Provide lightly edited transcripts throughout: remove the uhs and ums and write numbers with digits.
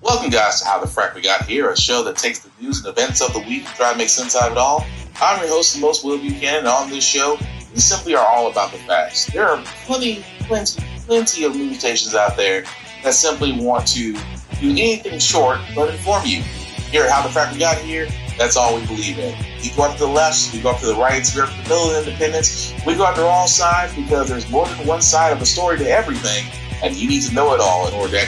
Welcome, guys, to How the Frack We Got Here, a show that takes the news and events of the week and try to make sense out of it all. I'm your host, the most Will Buchanan, and on this show, we simply are all about the facts. There are plenty of news stations out there that simply want to do anything short but inform you. Here at How the Frack We Got Here, that's all we believe in. We go up to the left, we go up to the right, we go up to the middle of independence, we go after all sides because there's more than one side of a story to everything. And you need to know it all in order to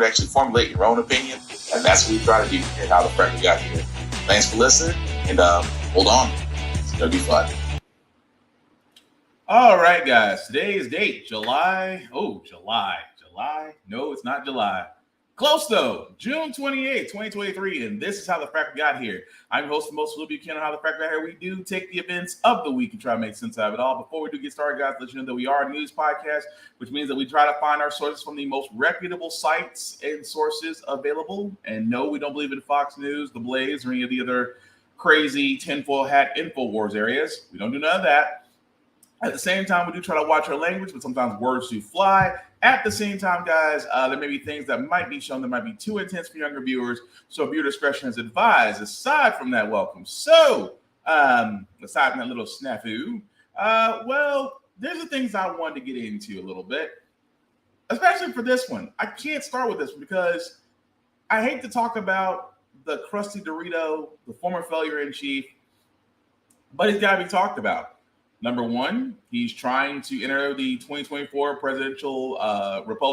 actually formulate your own opinion. And that's what we try to do here at How the Frack We Got Here. Thanks for listening, and hold on. It's going to be fun. All right, guys. Today's date, July. No, it's not July. Close, though. June 28th, 2023. And this is How the Frack We Got Here. I'm your host, the most Will Buchanan, How the Frack We Got Here. We do take the events of the week and try to make sense out of it all. Before we do get started, guys, let you know that we are a news podcast, which means that we try to find our sources from the most reputable sites and sources available. And no, we don't believe in Fox News, The Blaze, or any of the other crazy tinfoil hat InfoWars areas. We don't do none of that. At the same time, we do try to watch our language, but sometimes words do fly. At the same time, guys, there may be things that might be shown that might be too intense for younger viewers, so viewer discretion is advised. Aside from that, aside from that little snafu, there's the things I wanted to get into a little bit, especially for this one. I can't start with this one because I hate to talk about the crusty Dorito, the former failure-in-chief, but it's got to be talked about. Number one, he's trying to enter the 2024 presidential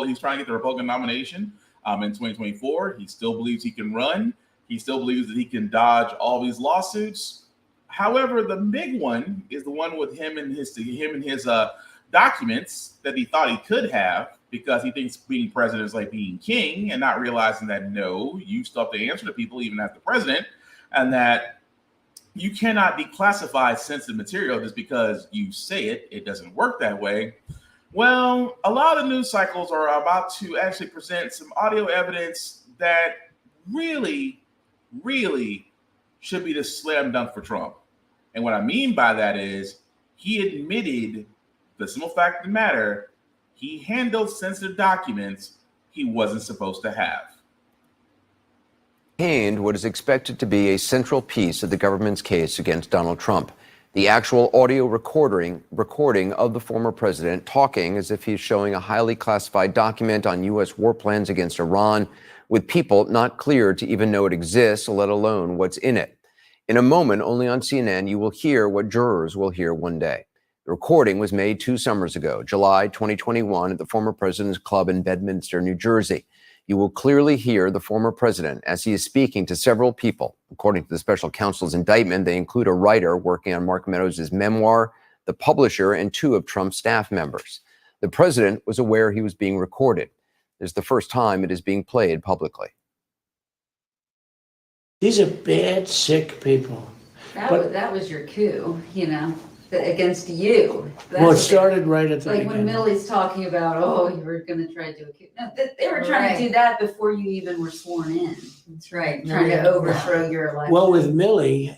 He's trying to get the Republican nomination in 2024. He still believes he can run. He still believes that he can dodge all these lawsuits. However, the big one is the one with him and his documents that he thought he could have because he thinks being president is like being king and not realizing that, no, you still have to answer to people even as the president, and that you cannot declassify sensitive material just because you say it. It doesn't work that way. Well, a lot of news cycles are about to actually present some audio evidence that really, really should be the slam dunk for Trump. And what I mean by that is he admitted the simple fact of the matter, he handled sensitive documents he wasn't supposed to have. What is expected to be a central piece of the government's case against Donald Trump. The actual audio recording of the former president talking as if he's showing a highly classified document on U.S. war plans against Iran with people not cleared to even know it exists, let alone what's in it. In a moment, only on CNN, you will hear what jurors will hear one day. The recording was made 2 summers ago, July 2021, at the former president's club in Bedminster, New Jersey. You will clearly hear the former president as he is speaking to several people. According to the special counsel's indictment, they include a writer working on Mark Meadows' memoir, the publisher, and 2 of Trump's staff members. The president was aware he was being recorded. This is the first time it is being played publicly. These are bad, sick people. That was your coup, against you. It started right at the beginning. When Millie's talking about, you were going to try to do a coup. No, they were trying to do that before you even were sworn in. That's right. Trying to overthrow your election. Well, with Millie,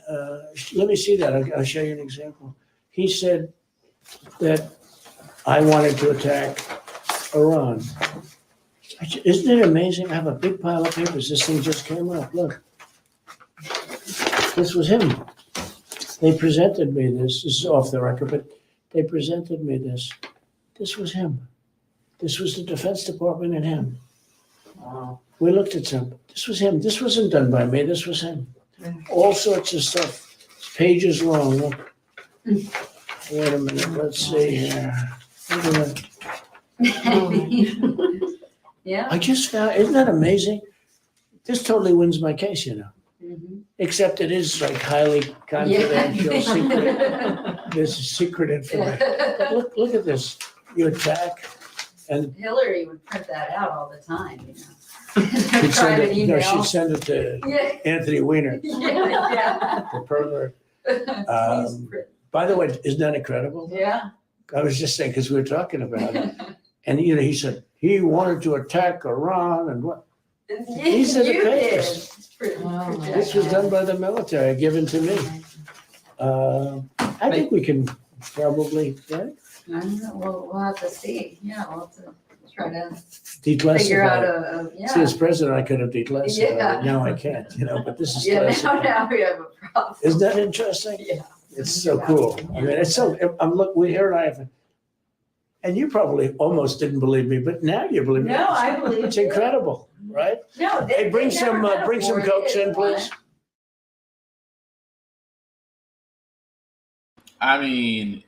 let me see that. I'll show you an example. He said that I wanted to attack Iran. Isn't it amazing? I have a big pile of papers. This thing just came up. Look. This was him. They presented me this. This is off the record, but they presented me this. This was him. This was the Defense Department and him. Wow. We looked at some. This was him. This wasn't done by me. This was him. All sorts of stuff. Pages long. Look. Wait a minute. Let's see here. Look at that. Yeah. I just found, isn't that amazing? This totally wins my case, Mm-hmm. Except it is like highly confidential, secret. This is secret information. But look at this. You attack, and Hillary would print that out all the time. she'd send it to Anthony Weiner, the pervert. By the way, isn't that incredible? Yeah. I was just saying because we were talking about it, and he said he wanted to attack Iran and what. These are the papers. This was done by the military, given to me. I think we can probably, right? I don't know. We'll have to see. Yeah, we'll have to Try to declassified. figure out See, as president, I could have declassified Yeah. it. Now I can't, but this is Yeah, classified. now we have a problem. Isn't that interesting? Yeah. It's so cool. I mean, it's so, we here and I have, and you probably almost didn't believe me, but now you believe me. No, I believe It's you. incredible, right? No, Hey, bring some Cokes in, please. I mean,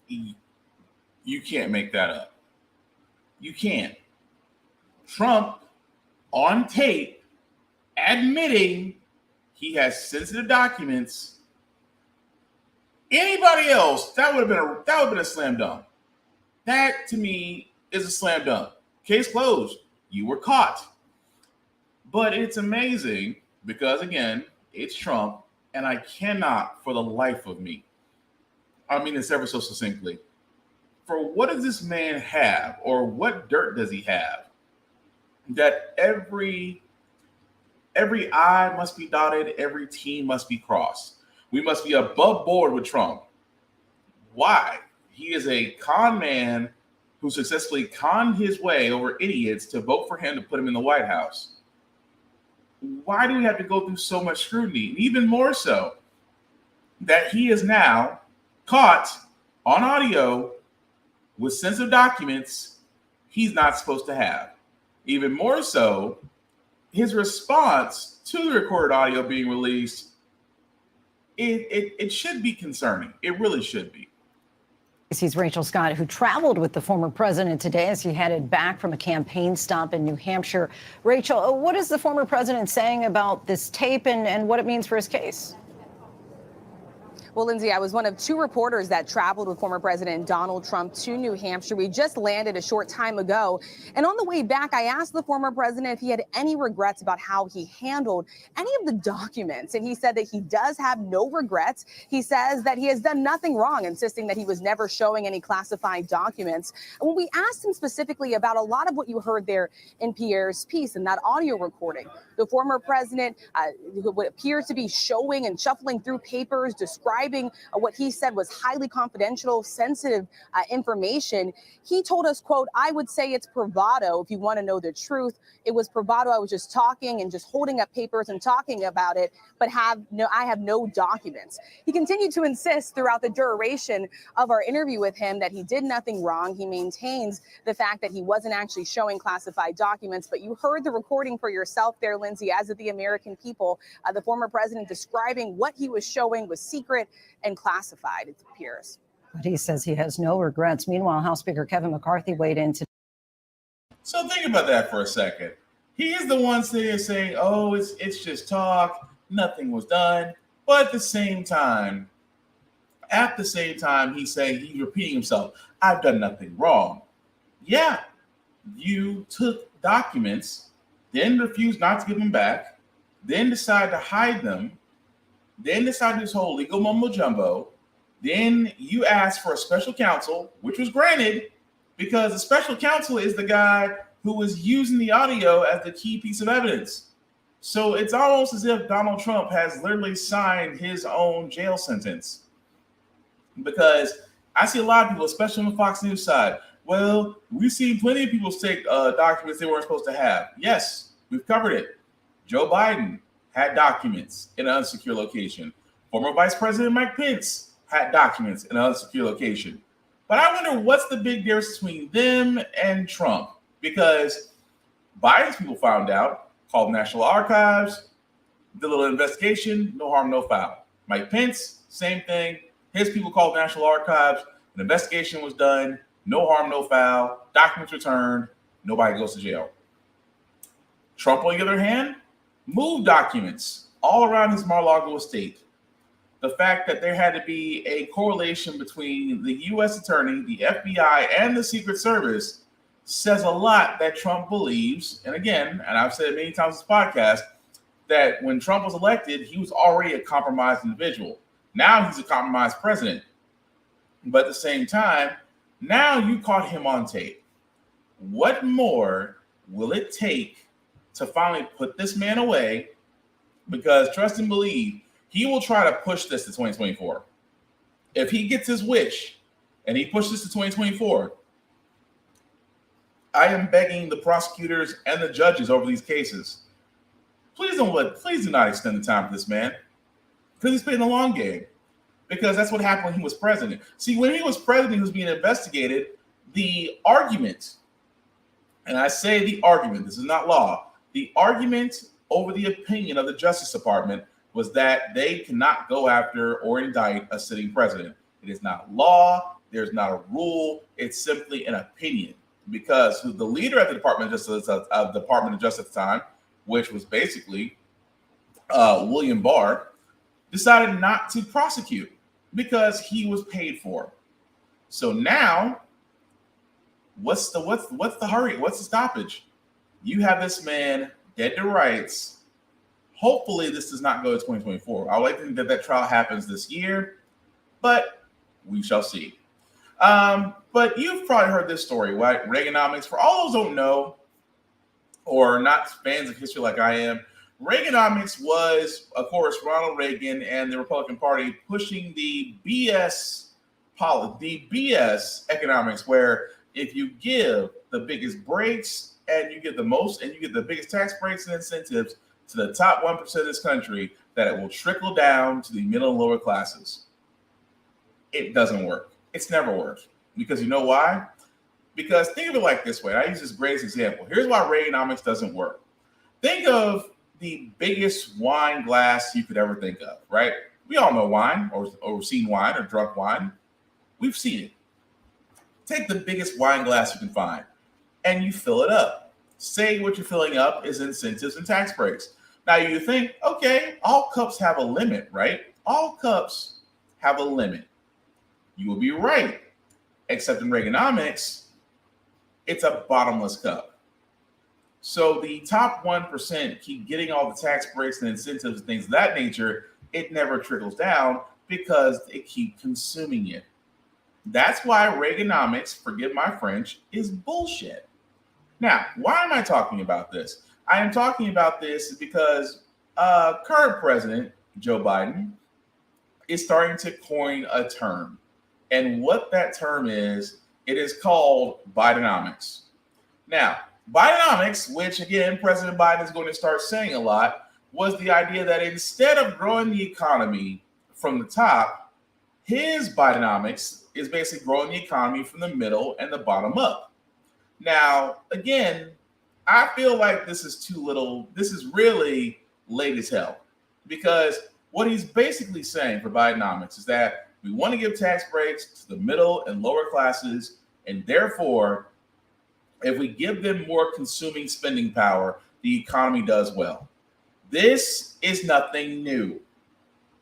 you can't make that up. You can't. Trump on tape admitting he has sensitive documents. Anybody else, that would have been a slam dunk. That to me is a slam dunk. Case closed. You were caught. But it's amazing because again, it's Trump, and I cannot for the life of me, I mean this ever so succinctly, for what does this man have, or what dirt does he have, that every I must be dotted, every T must be crossed. We must be above board with Trump. Why? He is a con man who successfully conned his way over idiots to vote for him to put him in the White House. Why do we have to go through so much scrutiny? And even more so, that he is now caught on audio with sensitive documents he's not supposed to have. Even more so, his response to the recorded audio being released, it should be concerning. It really should be. He's Rachel Scott, who traveled with the former president today as he headed back from a campaign stop in New Hampshire. Rachel, what is the former president saying about this tape and what it means for his case? Well, Lindsay, I was one of two reporters that traveled with former President Donald Trump to New Hampshire. We just landed a short time ago. And on the way back, I asked the former president if he had any regrets about how he handled any of the documents. And he said that he does have no regrets. He says that he has done nothing wrong, insisting that he was never showing any classified documents. And when we asked him specifically about a lot of what you heard there in Pierre's piece and that audio recording, the former president would appear to be showing and shuffling through papers, describing what he said was highly confidential, sensitive information. He told us, quote, "I would say it's bravado if you want to know the truth. It was bravado. I was just talking and just holding up papers and talking about it, but I have no documents." He continued to insist throughout the duration of our interview with him that he did nothing wrong. He maintains the fact that he wasn't actually showing classified documents, but you heard the recording for yourself there, Lindsay, as of the American people, the former president describing what he was showing was secret and classified, it appears. But he says he has no regrets. Meanwhile, House Speaker Kevin McCarthy weighed in today. So think about that for a second. He is the one saying, oh, it's just talk, nothing was done. But at the same time, he's repeating himself, I've done nothing wrong. Yeah, you took documents, then refused not to give them back, then decided to hide them, then decided this whole legal mumbo jumbo. Then you asked for a special counsel, which was granted because the special counsel is the guy who was using the audio as the key piece of evidence. So it's almost as if Donald Trump has literally signed his own jail sentence. Because I see a lot of people, especially on the Fox News side, well, we've seen plenty of people take documents they weren't supposed to have. Yes, we've covered it. Joe Biden had documents in an unsecure location. Former Vice President Mike Pence had documents in an unsecure location. But I wonder what's the big difference between them and Trump? Because Biden's people found out, called National Archives, did a little investigation, no harm, no foul. Mike Pence, same thing. His people called National Archives, an investigation was done, no harm, no foul, documents returned, nobody goes to jail. Trump, on the other hand, moved documents all around his Mar-a-Lago estate. The fact that there had to be a correlation between the U.S. attorney, the FBI, and the Secret Service says a lot that Trump believes, and again, and I've said it many times in this podcast, that when Trump was elected, he was already a compromised individual. Now he's a compromised president. But at the same time, now you caught him on tape. What more will it take to finally put this man away? Because trust and believe, he will try to push this to 2024. If he gets his wish and he pushes this to 2024, I am begging the prosecutors and the judges over these cases, please do not extend the time for this man, because he's playing the long game. Because that's what happened when he was president. See, when he was president, he was being investigated. The argument, and I say the argument, this is not law, the argument over the opinion of the Justice Department was that they cannot go after or indict a sitting president. It is not law. There's not a rule. It's simply an opinion. Because the leader of the Department of Justice at the time, which was basically William Barr, decided not to prosecute because he was paid for. So now, what's the hurry? What's the stoppage? You have this man dead to rights. Hopefully, this does not go to 2024. I would like to think that trial happens this year, but we shall see. But you've probably heard this story, right? Reaganomics. For all those who don't know, or not fans of history like I am, Reaganomics was, of course, Ronald Reagan and the Republican Party pushing the BS economics, where if you give the biggest breaks and you get the most and you get the biggest tax breaks and incentives to the top 1% of this country, that it will trickle down to the middle and lower classes. It doesn't work. It's never worked. Because you know why? Because think of it like this way. I use this greatest example. Here's why Reaganomics doesn't work. Think of the biggest wine glass you could ever think of, right? We all know wine or seen wine or drunk wine. We've seen it. Take the biggest wine glass you can find and you fill it up. Say what you're filling up is incentives and tax breaks. Now you think, okay, all cups have a limit, right? All cups have a limit. You will be right. Except in Reaganomics, it's a bottomless cup. So the top 1% keep getting all the tax breaks and incentives and things of that nature. It never trickles down because they keep consuming it. That's why Reaganomics, forgive my French, is bullshit. Now, why am I talking about this? I am talking about this because current president, Joe Biden, is starting to coin a term. And what that term is, it is called Bidenomics. Now, Bidenomics, which again, President Biden is going to start saying a lot, was the idea that instead of growing the economy from the top, his Bidenomics is basically growing the economy from the middle and the bottom up. Now, again, I feel like this is too little. This is really late as hell, because what he's basically saying for Bidenomics is that we want to give tax breaks to the middle and lower classes, and therefore, if we give them more consuming spending power, the economy does well. This is nothing new.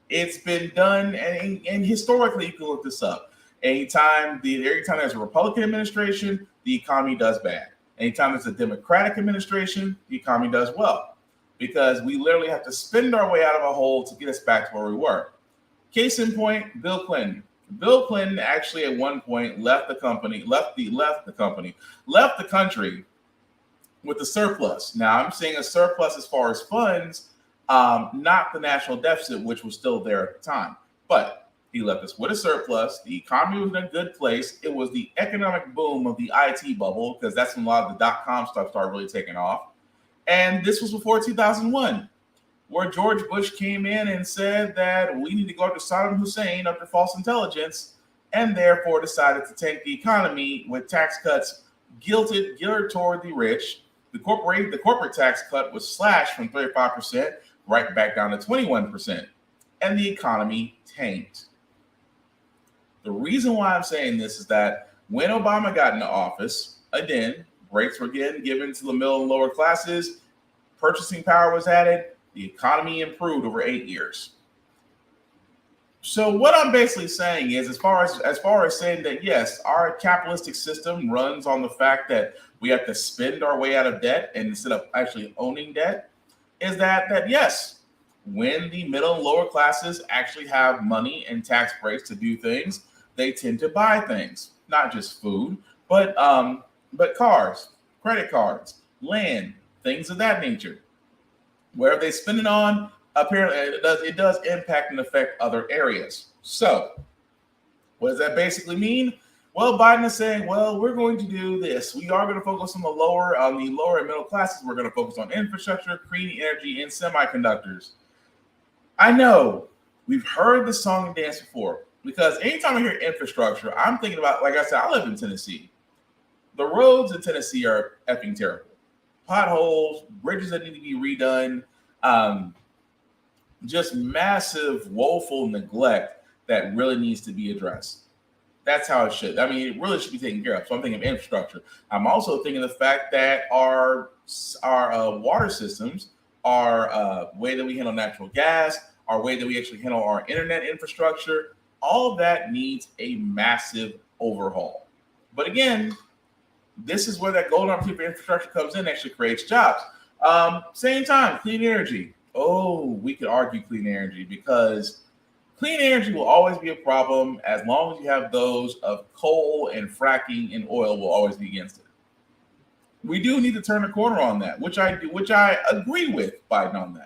It's been done, and historically, you can look this up. Every time there's a Republican administration, the economy does bad. Anytime there's a Democratic administration, the economy does well, because we literally have to spend our way out of a hole to get us back to where we were. Case in point, Bill Clinton. Bill Clinton actually at one point left the country with a surplus. Now I'm saying a surplus as far as funds, not the national deficit, which was still there at the time. But he left us with a surplus. The economy was in a good place. It was the economic boom of the IT bubble, because that's when a lot of the .com stuff started really taking off. And this was before 2001. Where George Bush came in and said that we need to go after Saddam Hussein under false intelligence, and therefore decided to tank the economy with tax cuts geared toward the rich. The corporate tax cut was slashed from 35% right back down to 21%, and the economy tanked. The reason why I'm saying this is that when Obama got into office, again, breaks were again given to the middle and lower classes, purchasing power was added, the economy improved over 8 years. So what I'm basically saying is, as far as saying that, yes, our capitalistic system runs on the fact that we have to spend our way out of debt, and instead of actually owning debt, is that yes, when the middle and lower classes actually have money and tax breaks to do things, they tend to buy things, not just food, but cars, credit cards, land, things of that nature. Where they spend it on, apparently it does impact and affect other areas. So what does that basically mean? Well, Biden is saying, well, we're going to do this. We are going to focus on the lower and middle classes. We're going to focus on infrastructure, clean energy, and semiconductors. I know we've heard the song and dance before, because anytime I hear infrastructure, I'm thinking about, like I said, I live in Tennessee. The roads in Tennessee are effing terrible. Potholes, bridges that need to be redone, just massive, woeful neglect that really needs to be addressed. That's how it should. I mean, it really should be taken care of. So I'm thinking of infrastructure. I'm also thinking of the fact that our water systems, our way that we handle natural gas, our way that we actually handle our internet infrastructure, all of that needs a massive overhaul. But again, this is where that golden opportunity for infrastructure comes in, actually creates jobs. Same time, clean energy. Oh, we could argue clean energy, because clean energy will always be a problem as long as you have those of coal and fracking and oil will always be against it. We do need to turn the corner on that, which I agree with Biden on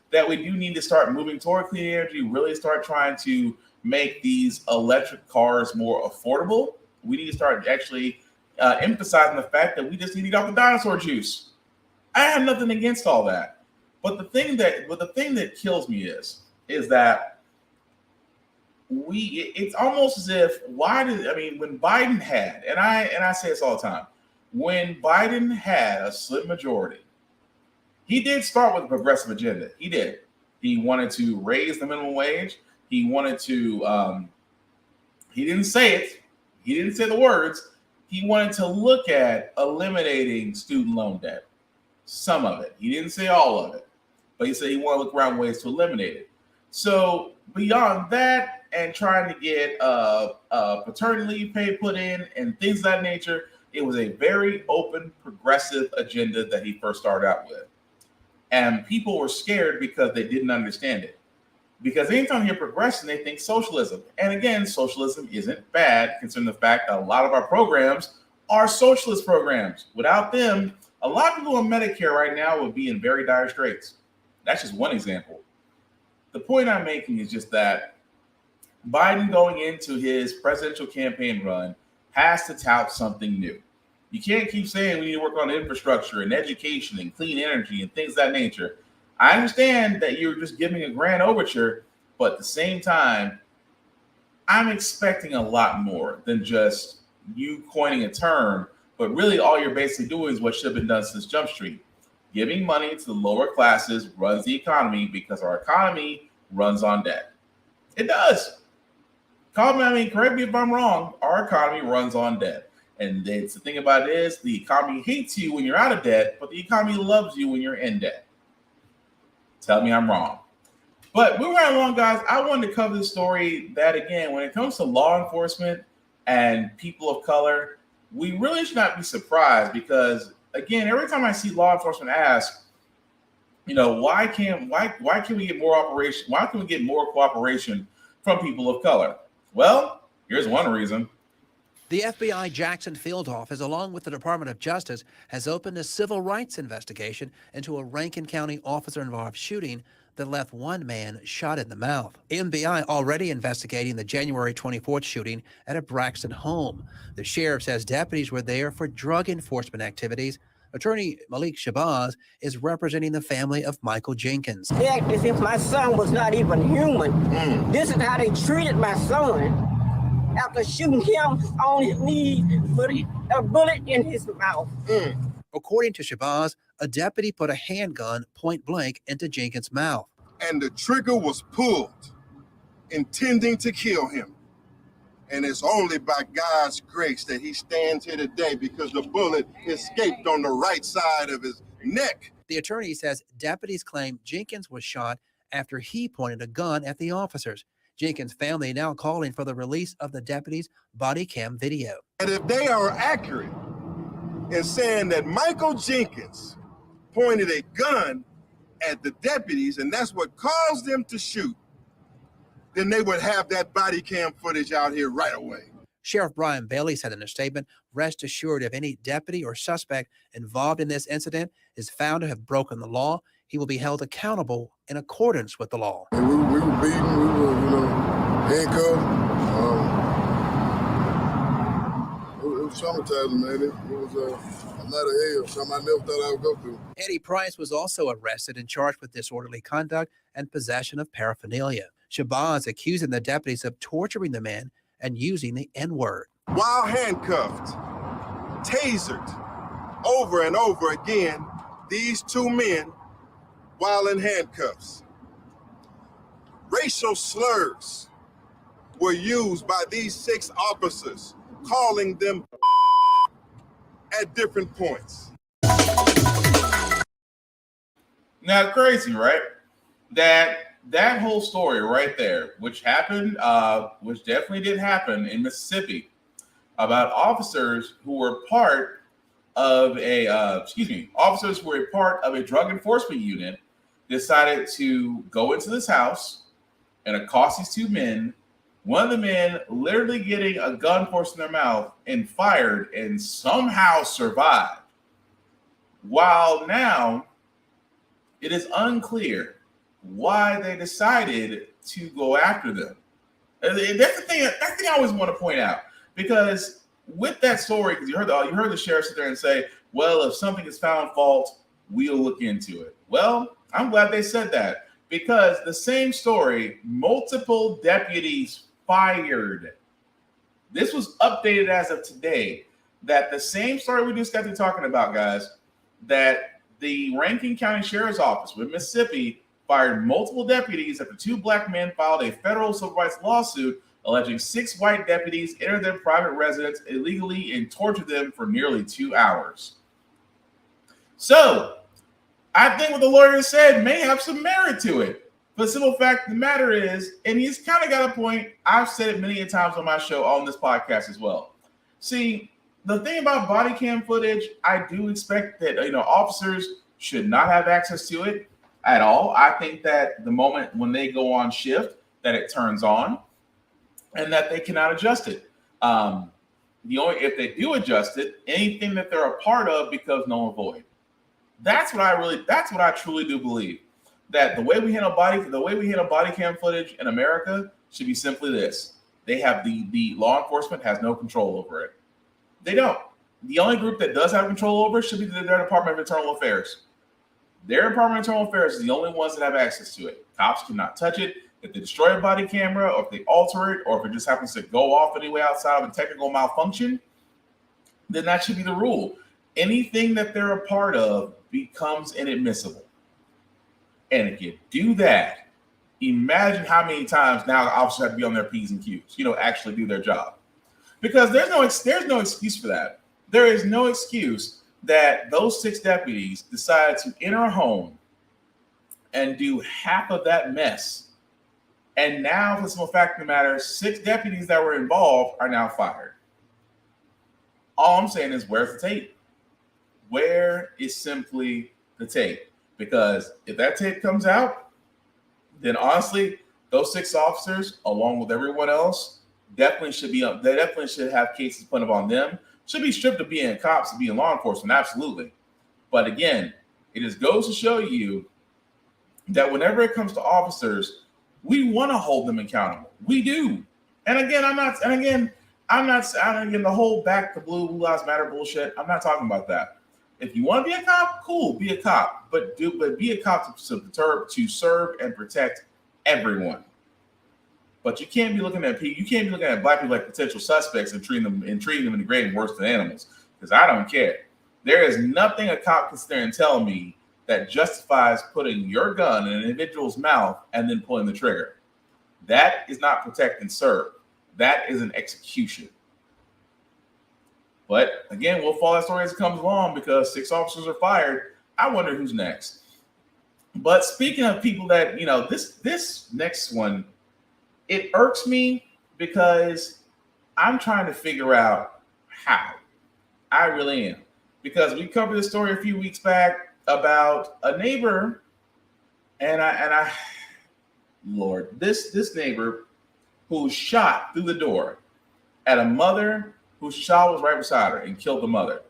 that we do need to start moving toward clean energy, really start trying to make these electric cars more affordable. We need to start actually emphasizing the fact that we just need to get off the dinosaur juice. I have nothing against all that. But the thing that kills me is that it's almost as if when Biden had, and I say this all the time, when Biden had a slim majority, he did start with a progressive agenda. He did. He wanted to raise the minimum wage. He wanted to he didn't say it. He didn't say the words. He wanted to look at eliminating student loan debt. Some of it. He didn't say all of it. But he said he wanted to look around ways to eliminate it. So beyond that, and trying to get paternity leave pay put in and things of that nature, it was a very open, progressive agenda that he first started out with. And people were scared because they didn't understand it. Because anytime you hear progression, they think socialism. And again, socialism isn't bad, considering the fact that a lot of our programs are socialist programs. Without them, a lot of people on Medicare right now would be in very dire straits. That's just one example. The point I'm making is just that Biden going into his presidential campaign run has to tout something new. You can't keep saying we need to work on infrastructure and education and clean energy and things of that nature. I understand that you're just giving a grand overture, but at the same time, I'm expecting a lot more than just you coining a term, but really all you're basically doing is what should have been done since Jump Street. Giving money to the lower classes runs the economy because our economy runs on debt. It does. Correct me if I'm wrong, our economy runs on debt. And the thing about it is the economy hates you when you're out of debt, but the economy loves you when you're in debt. Tell me I'm wrong. But moving right along, guys, I wanted to cover the story that, again, when it comes to law enforcement and people of color, we really should not be surprised because, again, every time I see law enforcement ask, why can't we get more operation? Why can we get more cooperation from people of color? Well, here's one reason. The FBI Jackson Field Office, along with the Department of Justice, has opened a civil rights investigation into a Rankin County officer-involved shooting that left one man shot in the mouth. FBI already investigating the January 24th shooting at a Braxton home. The sheriff says deputies were there for drug enforcement activities. Attorney Malik Shabazz is representing the family of Michael Jenkins. They act as if my son was not even human. This is how they treated my son. After shooting him on his knees, putting a bullet in his mouth. According to Shabazz, a deputy put a handgun point blank into Jenkins' mouth. And the trigger was pulled, intending to kill him. And it's only by God's grace that he stands here today because the bullet escaped on the right side of his neck. The attorney says deputies claim Jenkins was shot after he pointed a gun at the officers. Jenkins' family now calling for the release of the deputy's body cam video. And if they are accurate in saying that Michael Jenkins pointed a gun at the deputies and that's what caused them to shoot, then they would have that body cam footage out here right away. Sheriff Brian Bailey said in a statement, rest assured if any deputy or suspect involved in this incident is found to have broken the law, he will be held accountable in accordance with the law. We were beaten, we were, handcuffed. was traumatizing, man. It was a lot of hell, something I never thought I would go through. Eddie Price was also arrested and charged with disorderly conduct and possession of paraphernalia. Shabazz accusing the deputies of torturing the man and using the N-word. While handcuffed, tasered, over and over again, these two men while in handcuffs. Racial slurs were used by these 6 officers, calling them at different points. Now, crazy, right? That whole story right there, which happened, which definitely did happen in Mississippi, about officers who were part of officers who were part of a drug enforcement unit decided to go into this house and accost these 2 men. One of the men literally getting a gun forced in their mouth and fired and somehow survived. While now it is unclear why they decided to go after them. And that's the thing I always want to point out, because with that story, because you heard the sheriff sit there and say, well, if something is found fault, we'll look into it. Well, I'm glad they said that, because the same story, multiple deputies fired. This was updated as of today, that the same story we just got to talking about, guys, that the Rankin County Sheriff's Office with Mississippi fired multiple deputies after 2 black men filed a federal civil rights lawsuit alleging 6 white deputies entered their private residence illegally and tortured them for nearly 2 hours. So, I think what the lawyer said may have some merit to it. But the simple fact of the matter is, and he's kind of got a point, I've said it many times on my show, on this podcast as well. See, the thing about body cam footage, I do expect that, officers should not have access to it at all. I think that the moment when they go on shift, that it turns on and that they cannot adjust it. If they do adjust it, anything that they're a part of becomes null and void. That's what I truly do believe. That the way we handle body cam footage in America should be simply this: they have the law enforcement has no control over it. They don't. The only group that does have control over it should be their Department of Internal Affairs. Their Department of Internal Affairs is the only ones that have access to it. Cops cannot touch it. If they destroy a body camera, or if they alter it, or if it just happens to go off anyway outside of a technical malfunction, then that should be the rule. Anything that they're a part of becomes inadmissible. And if you do that, imagine how many times now the officers have to be on their P's and Q's, actually do their job. Because there's no excuse for that. There is no excuse that those 6 deputies decided to enter a home and do half of that mess. And now, for the simple fact of the matter, 6 deputies that were involved are now fired. All I'm saying is, where's the tape? Where is simply the tape? Because if that tape comes out, then honestly, those 6 officers, along with everyone else, definitely should have cases put up on them. Should be stripped of being cops and being law enforcement, absolutely. But again, it just goes to show you that whenever it comes to officers, we want to hold them accountable. We do. And again, I'm not the whole back to blue lives matter bullshit. I'm not talking about that. If you want to be a cop, cool, be a cop. But be a cop to serve and protect everyone. But you can't be looking at black people like potential suspects and treating them and degrading worse than animals. Because I don't care. There is nothing a cop can sit there and tell me that justifies putting your gun in an individual's mouth and then pulling the trigger. That is not protect and serve. That is an execution. But again, we'll follow that story as it comes along, because 6 officers are fired. I wonder who's next. But speaking of people that, this next one, it irks me because I'm trying to figure out how. I really am. Because we covered this story a few weeks back about a neighbor, this neighbor who shot through the door at a mother whose child was right beside her and killed the mother.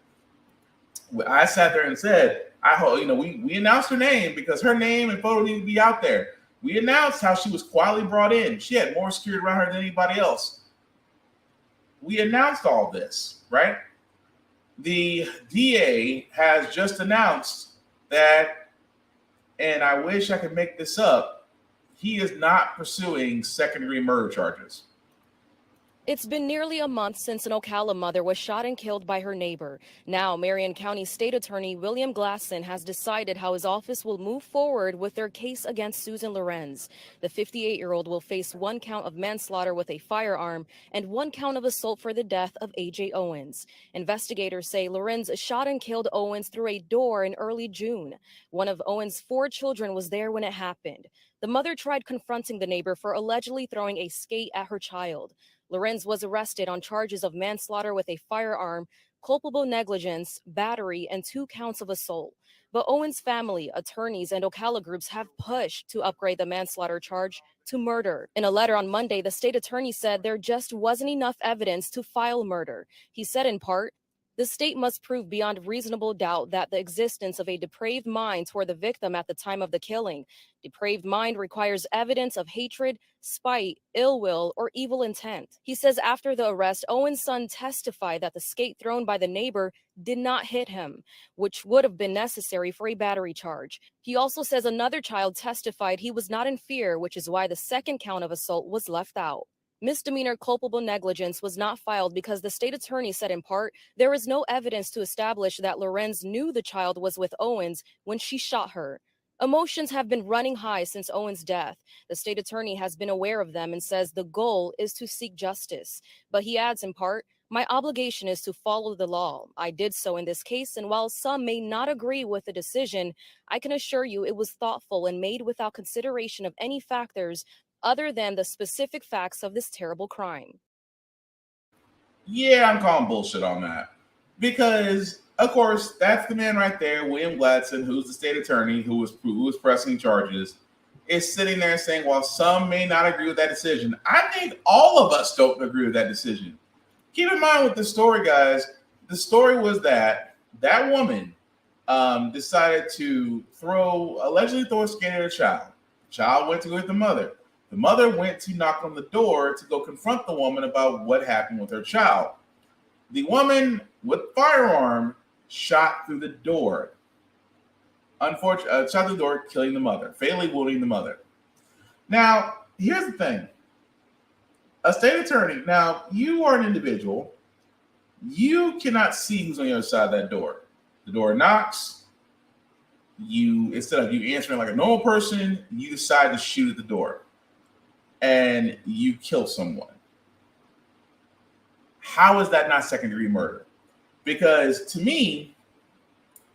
I sat there and said, we announced her name because her name and photo need to be out there. We announced how she was quietly brought in. She had more security around her than anybody else. We announced all this, right? the DA has just announced that, and I wish I could make this up, he is not pursuing second-degree murder charges. It's been nearly a month since an Ocala mother was shot and killed by her neighbor. Now, Marion County State Attorney William Glasson has decided how his office will move forward with their case against Susan Lorenz. The 58-year-old will face 1 count of manslaughter with a firearm and 1 count of assault for the death of A.J. Owens. Investigators say Lorenz shot and killed Owens through a door in early June. One of Owens' 4 children was there when it happened. The mother tried confronting the neighbor for allegedly throwing a skate at her child. Lorenz was arrested on charges of manslaughter with a firearm, culpable negligence, battery, and 2 counts of assault. But Owens' family, attorneys, and Ocala groups have pushed to upgrade the manslaughter charge to murder. In a letter on Monday, the state attorney said there just wasn't enough evidence to file murder. He said in part, "The state must prove beyond reasonable doubt that the existence of a depraved mind toward the victim at the time of the killing. Depraved mind requires evidence of hatred, spite, ill will, or evil intent." He says after the arrest, Owen's son testified that the skate thrown by the neighbor did not hit him, which would have been necessary for a battery charge. He also says another child testified he was not in fear, which is why the 2nd count of assault was left out. Misdemeanor culpable negligence was not filed because the state attorney said in part, there is no evidence to establish that Lorenz knew the child was with Owens when she shot her. Emotions have been running high since Owens' death. The state attorney has been aware of them and says the goal is to seek justice. But he adds in part, "My obligation is to follow the law. I did so in this case, and while some may not agree with the decision, I can assure you it was thoughtful and made without consideration of any factors other than the specific facts of this terrible crime." Yeah, I'm calling bullshit on that. Because, of course, that's the man right there, William Gladson, who's the state attorney who was pressing charges, is sitting there saying, well, some may not agree with that decision. I think all of us don't agree with that decision. Keep in mind with the story, guys, the story was that woman decided to allegedly throw a skate at a child. The child went to go with the mother. The mother went to knock on the door to go confront the woman about what happened with her child. The woman with firearm shot through the door. Unfortunately, shot through the door, killing the mother, fatally wounding the mother. Now, here's the thing. A state attorney, now you are an individual. You cannot see who's on the other side of that door. The door knocks. Instead of you answering like a normal person, you decide to shoot at the door. And you kill someone. How is that not second-degree murder? Because to me,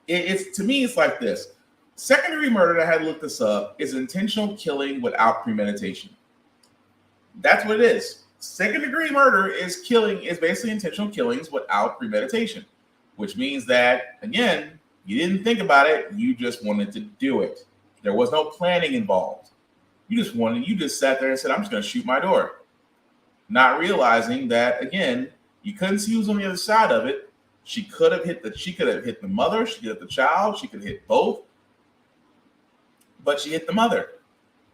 it's like this. Second-degree murder, I had to look this up, is intentional killing without premeditation. That's what it is. Second-degree murder is basically intentional killings without premeditation, which means that, again, you didn't think about it, you just wanted to do it. There was no planning involved. You just sat there and said, I'm just going to shoot my door. Not realizing that, again, you couldn't see who was on the other side of it. She could have hit the mother, she could have hit the child, she could have hit both. But she hit the mother.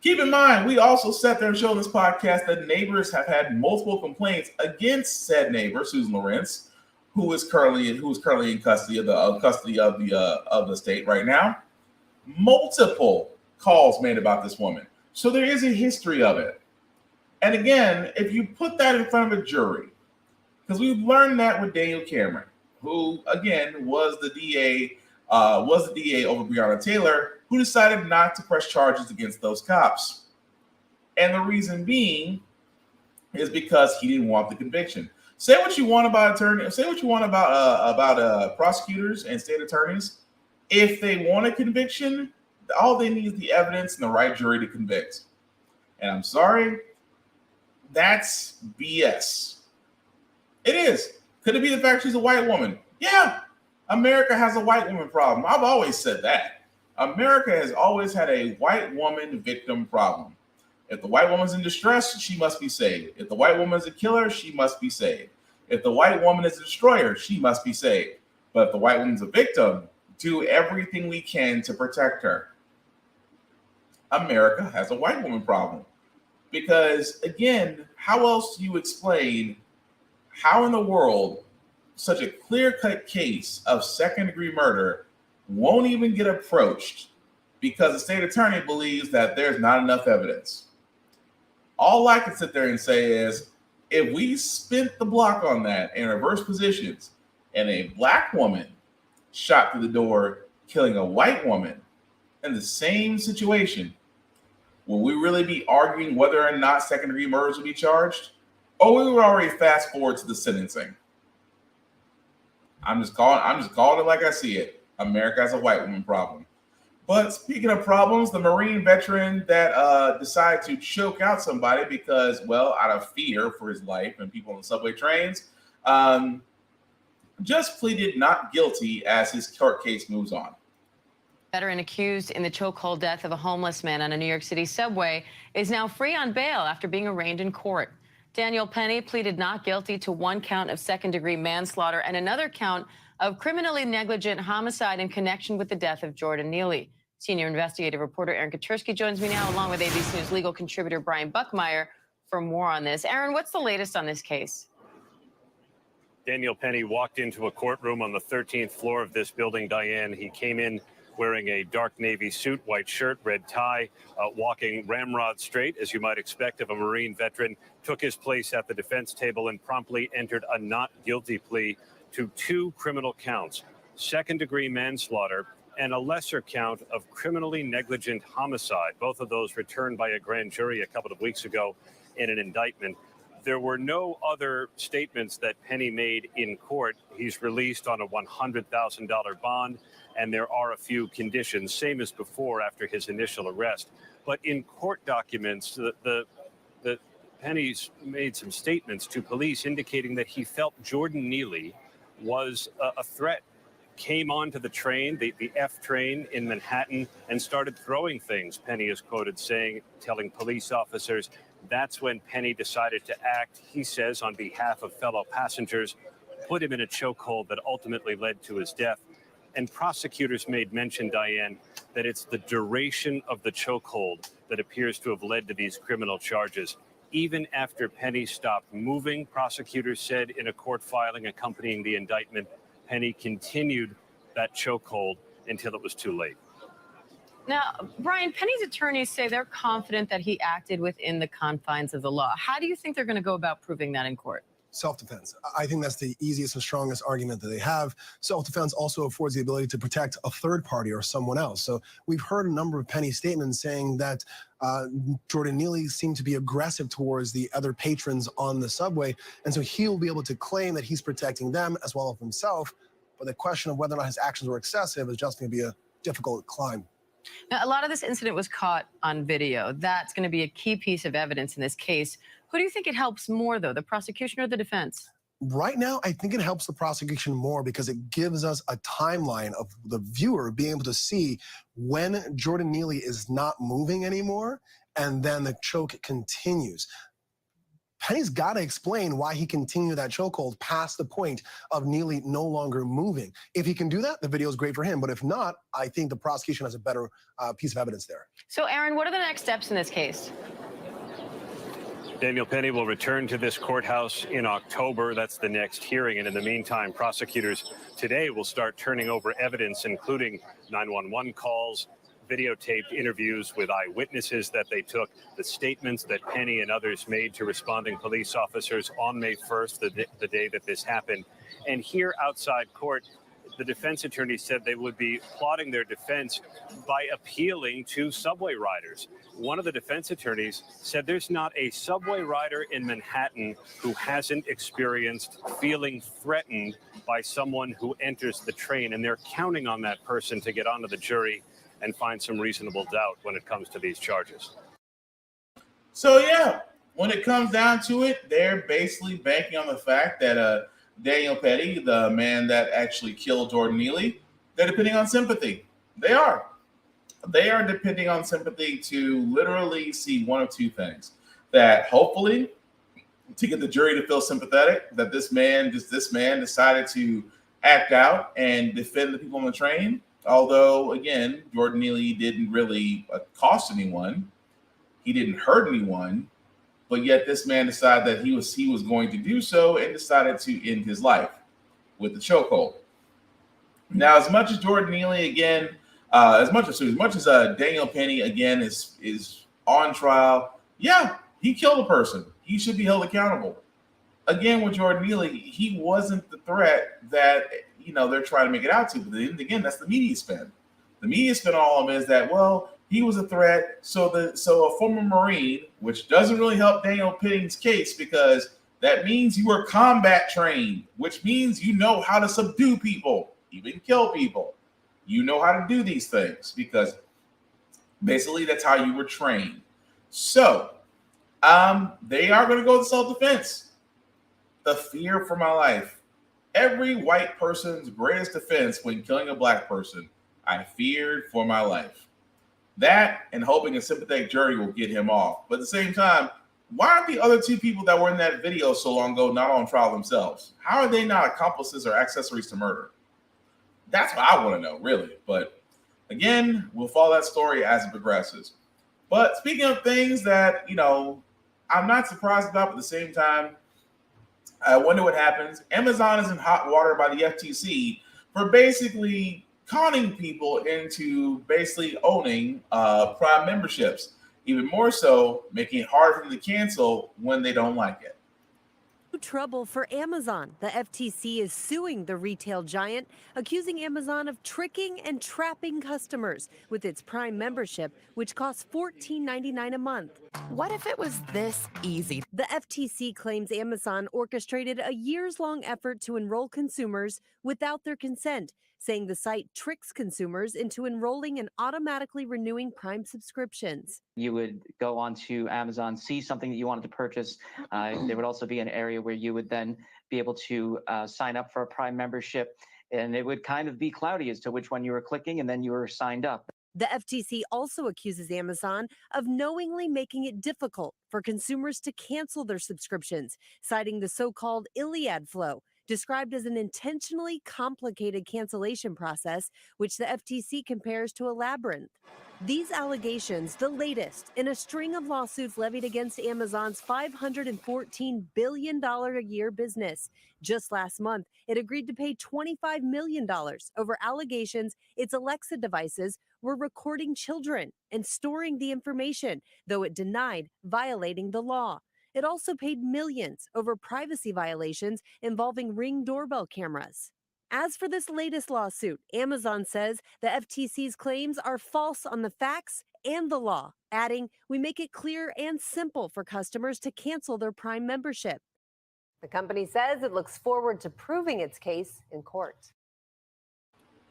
Keep in mind, we also sat there and showed this podcast that neighbors have had multiple complaints against said neighbor, Susan Lorenz, who is currently in custody of the state right now. Multiple calls made about this woman. So there is a history of it. And again, if you put that in front of a jury, because we've learned that with Daniel Cameron, who again was the DA over Breonna Taylor, who decided not to press charges against those cops. And the reason being is because he didn't want the conviction. Say what you want about attorneys, say what you want about prosecutors and state attorneys. If they want a conviction, all they need is the evidence and the right jury to convict. And I'm sorry, that's BS. It is. Could it be the fact she's a white woman? Yeah. America has a white woman problem. I've always said that. America has always had a white woman victim problem. If the white woman's in distress, she must be saved. If the white woman's a killer, she must be saved. If the white woman is a destroyer, she must be saved. But if the white woman's a victim, do everything we can to protect her. America has a white woman problem. Because, again, how else do you explain how in the world such a clear-cut case of second-degree murder won't even get approached because the state attorney believes that there's not enough evidence. All I can sit there and say is, if we spent the block on that in reverse positions and a black woman shot through the door, killing a white woman in the same situation, will we really be arguing whether or not second-degree murders will be charged? Or we would already fast forward to the sentencing? I'm just calling it like I see it. America has a white woman problem. But speaking of problems, the Marine veteran that decided to choke out somebody because, well, out of fear for his life and people on the subway trains, just pleaded not guilty as his court case moves on. Veteran accused in the chokehold death of a homeless man on a New York City subway is now free on bail after being arraigned in court. Daniel Penny pleaded not guilty to one count of second-degree manslaughter and another count of criminally negligent homicide in connection with the death of Jordan Neely. Senior investigative reporter Aaron Katersky joins me now, along with ABC News legal contributor Brian Buckmeyer, for more on this. Aaron, what's the latest on this case? Daniel Penny walked into a courtroom on the 13th floor of this building, Diane. He came in wearing a dark navy suit, white shirt, red tie, walking ramrod straight, as you might expect of a Marine veteran, took his place at the defense table and promptly entered a not guilty plea to 2 criminal counts, second-degree manslaughter and a lesser count of criminally negligent homicide, both of those returned by a grand jury a couple of weeks ago in an indictment. There were no other statements that Penny made in court. He's released on a $100,000 bond, and there are a few conditions, same as before after his initial arrest. But in court documents, the Penny's made some statements to police indicating that he felt Jordan Neely was a threat, came onto the train, the F train in Manhattan, and started throwing things. Penny is quoted telling police officers, that's when Penny decided to act, he says, on behalf of fellow passengers, put him in a chokehold that ultimately led to his death. And prosecutors made mention, Diane, that it's the duration of the chokehold that appears to have led to these criminal charges. Even after Penny stopped moving, prosecutors said in a court filing accompanying the indictment, Penny continued that chokehold until it was too late. Now, Brian, Penny's attorneys say they're confident that he acted within the confines of the law. How do you think they're going to go about proving that in court? Self-defense. I think that's the easiest and strongest argument that they have. Self-defense also affords the ability to protect a third party or someone else. So we've heard a number of Penny statements saying that Jordan Neely seemed to be aggressive towards the other patrons on the subway. And so he'll be able to claim that he's protecting them as well as himself. But the question of whether or not his actions were excessive is just going to be a difficult climb. Now, a lot of this incident was caught on video. That's going to be a key piece of evidence in this case. Who do you think it helps more, though, the prosecution or the defense? Right now, I think it helps the prosecution more because it gives us a timeline of the viewer being able to see when Jordan Neely is not moving anymore, and then the choke continues. Penny's got to explain why he continued that chokehold past the point of Neely no longer moving. If he can do that, the video is great for him. But if not, I think the prosecution has a better piece of evidence there. So, Aaron, what are the next steps in this case? Daniel Penny will return to this courthouse in October. That's the next hearing. And in the meantime, prosecutors today will start turning over evidence, including 911 calls, videotaped interviews with eyewitnesses that they took, the statements that Penny and others made to responding police officers on May 1st, the day that this happened. And here outside court, the defense attorney said they would be plotting their defense by appealing to subway riders. One of the defense attorneys said there's not a subway rider in Manhattan who hasn't experienced feeling threatened by someone who enters the train, and they're counting on that person to get onto the jury and find some reasonable doubt when it comes to these charges. So, yeah, when it comes down to it, they're basically banking on the fact that Daniel Penny, the man that actually killed Jordan Neely, they're depending on sympathy. They are. They are depending on sympathy to literally see one of two things. That hopefully, to get the jury to feel sympathetic, that this man decided to act out and defend the people on the train. Although, again, Jordan Neely didn't really cost anyone. He didn't hurt anyone. But yet this man decided that he was going to do so and decided to end his life. with the chokehold. Now, as much as Jordan Neely again, as much as Daniel Penny again is on trial, yeah, he killed a person. He should be held accountable. Again, with Jordan Neely, he wasn't the threat that they're trying to make it out to. But then again, that's the media spin. The media spin on all of it is that, well, he was a threat. So a former Marine, which doesn't really help Daniel Penny's case, because that means you were combat trained, which means you know how to subdue people, even kill people. You know how to do these things because basically that's how you were trained. So they are going to go to self-defense. The fear for my life. Every white person's greatest defense when killing a black person, I feared for my life. That and hoping a sympathetic jury will get him off. But at the same time, why aren't the other two people that were in that video so long ago not on trial themselves? How are they not accomplices or accessories to murder? That's what I want to know, really. But again, we'll follow that story as it progresses. But speaking of things that, I'm not surprised about, but at the same time, I wonder what happens. Amazon is in hot water by the FTC for basically conning people into basically owning Prime memberships. Even more so, making it hard for them to cancel when they don't like it. Trouble for Amazon. The FTC is suing the retail giant, accusing Amazon of tricking and trapping customers with its Prime membership, which costs $14.99 a month. What if it was this easy? The FTC claims Amazon orchestrated a years-long effort to enroll consumers without their consent, saying the site tricks consumers into enrolling and automatically renewing Prime subscriptions. You would go onto Amazon, see something that you wanted to purchase. There would also be an area where you would then be able to sign up for a Prime membership, and it would kind of be cloudy as to which one you were clicking, and then you were signed up. The FTC also accuses Amazon of knowingly making it difficult for consumers to cancel their subscriptions, citing the so-called Iliad flow, described as an intentionally complicated cancellation process, which the FTC compares to a labyrinth. These allegations, the latest in a string of lawsuits levied against Amazon's $514 billion a year business. Just last month, it agreed to pay $25 million over allegations its Alexa devices were recording children and storing the information, though it denied violating the law. It also paid millions over privacy violations involving Ring doorbell cameras. As for this latest lawsuit, Amazon says the FTC's claims are false on the facts and the law, adding, "We make it clear and simple for customers to cancel their Prime membership." The company says it looks forward to proving its case in court.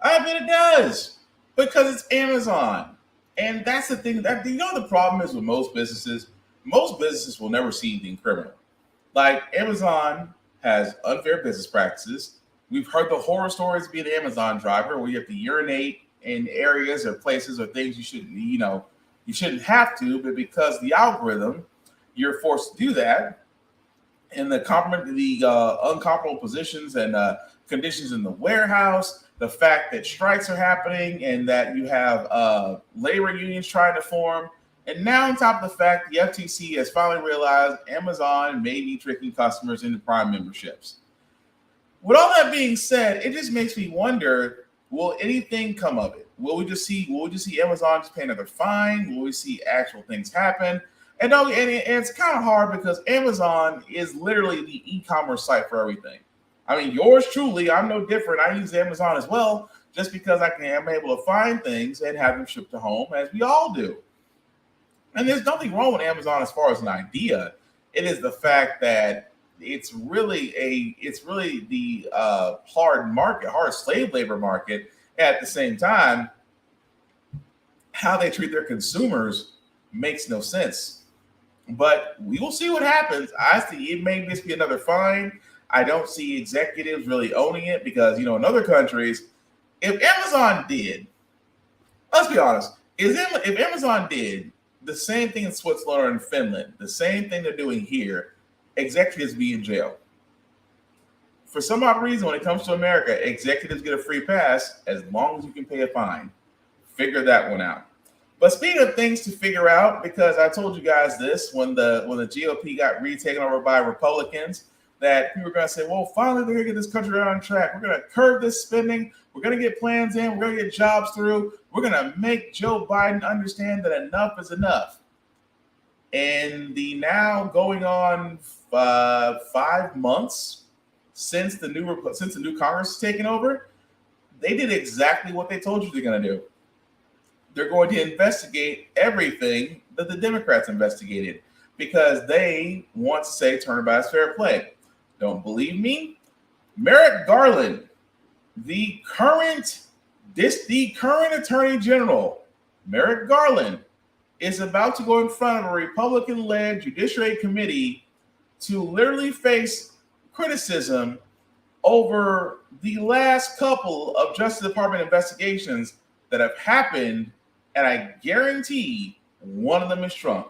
I bet it does, because it's Amazon. And that's the thing. The problem is with most businesses will never see anything criminal. Like, Amazon has unfair business practices. We've heard the horror stories of being an Amazon driver where you have to urinate in areas or places or things you shouldn't have to, but because the algorithm, you're forced to do that. And the uncomfortable positions and conditions in the warehouse, the fact that strikes are happening and that you have labor unions trying to form. And now on top of the fact, the FTC has finally realized Amazon may be tricking customers into Prime memberships. With all that being said, it just makes me wonder, will anything come of it? Will we just see Amazon just pay another fine? Will we see actual things happen? And it's kind of hard because Amazon is literally the e-commerce site for everything. I mean, yours truly, I'm no different. I use Amazon as well, just because I'm able to find things and have them shipped to home, as we all do. And there's nothing wrong with Amazon as far as an idea. It is the fact that it's really the hard slave labor market. At the same time, how they treat their consumers makes no sense. But we will see what happens. I see it may just be another fine. I don't see executives really owning it because, in other countries, if Amazon did, let's be honest, if Amazon did the same thing in Switzerland or in Finland, the same thing they're doing here, executives be in jail. For some odd reason, when it comes to America, executives get a free pass as long as you can pay a fine. Figure that one out. But speaking of things to figure out, because I told you guys this when the GOP got retaken over by Republicans, that people are going to say, well, finally they're going to get this country on track. We're going to curb this spending. We're going to get plans in. We're going to get jobs through. We're going to make Joe Biden understand that enough is enough. In the now going on 5 months since the new Congress has taken over, they did exactly what they told you they're going to do. They're going to investigate everything that the Democrats investigated because they want to say turnabout is fair play. Don't believe me? Merrick Garland, the current Attorney General, Merrick Garland, is about to go in front of a Republican-led Judiciary Committee to literally face criticism over the last couple of Justice Department investigations that have happened, and I guarantee one of them is Trump.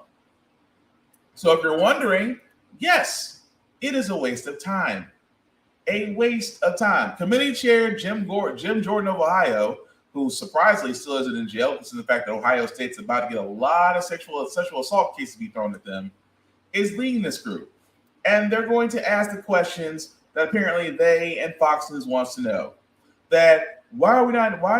So if you're wondering, yes, it is a waste of time. A waste of time. Committee Chair Jim Jordan of Ohio, who surprisingly still isn't in jail, because of the fact that Ohio State's about to get a lot of sexual assault cases to be thrown at them, is leading this group. And they're going to ask the questions that apparently they and Fox News wants to know. That why